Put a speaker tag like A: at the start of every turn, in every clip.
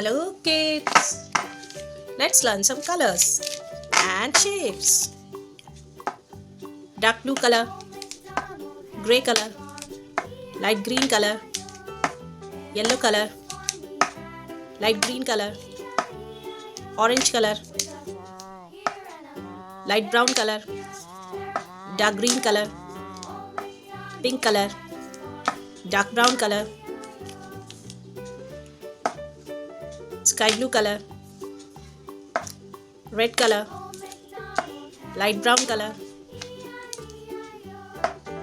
A: Hello kids! Let's learn some colors and shapes. Dark blue color, grey color, light green color, yellow color, light green color, orange color, light brown color, dark green color, pink color, dark brown color, sky blue color, red color, light brown color,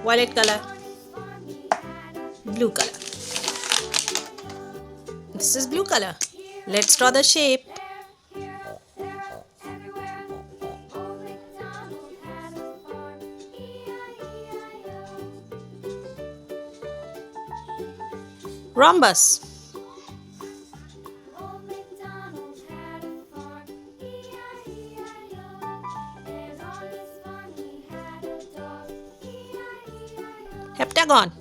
A: violet color, blue color. This is blue color. Let's draw the shape. Rhombus. Heptagon.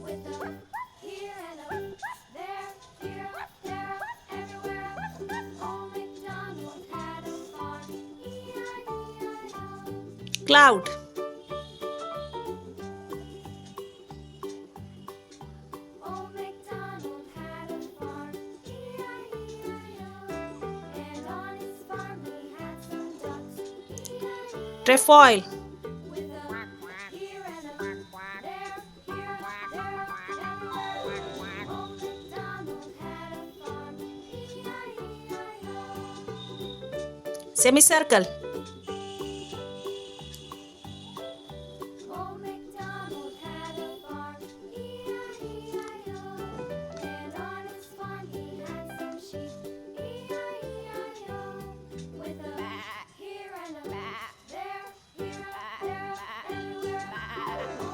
A: Cloud. Trefoil. Semicircle.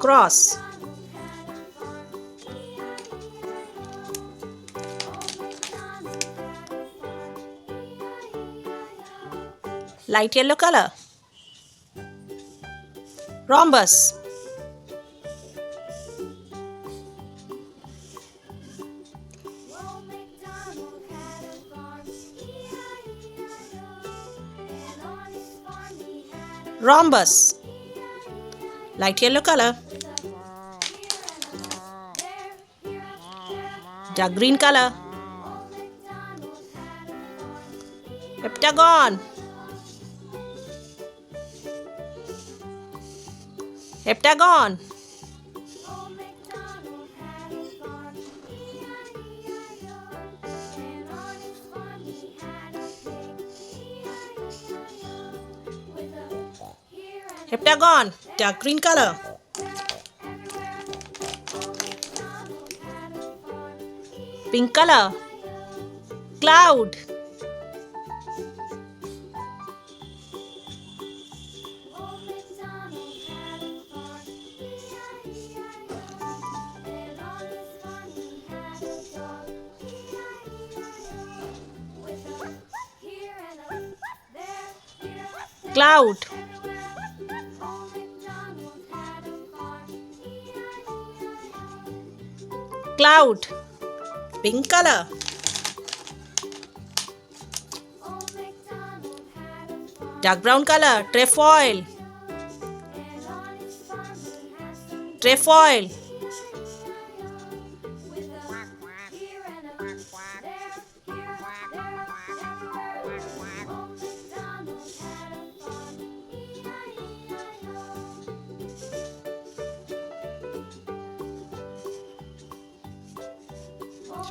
A: Cross. Light yellow color. Rhombus. Rhombus. Light yellow color. Dark green color. Heptagon. Heptagon. Heptagon. Dark green color. Pink color. Cloud. Cloud. Cloud. Pink color. Dark brown color. Trefoil. Trefoil.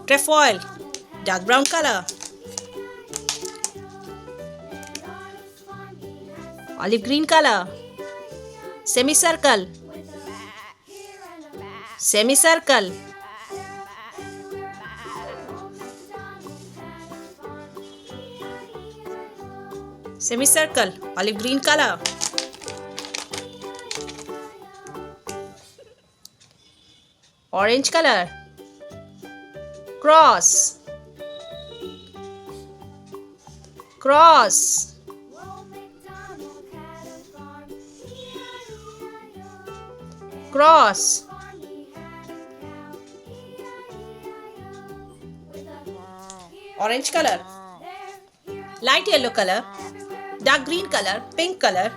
A: Trefoil. Dark brown color. Olive green color. Semicircle. Semicircle. Semicircle. Olive green color. Orange color. Cross. Cross. Cross. Orange color. light yellow color, dark green color, pink color,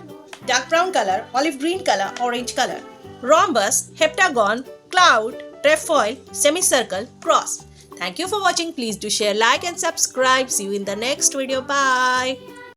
A: dark brown color, olive green color, orange color, rhombus, heptagon, cloud, trefoil, semicircle, cross. Thank you for watching. Please do share, like and subscribe. See you in the next video. Bye.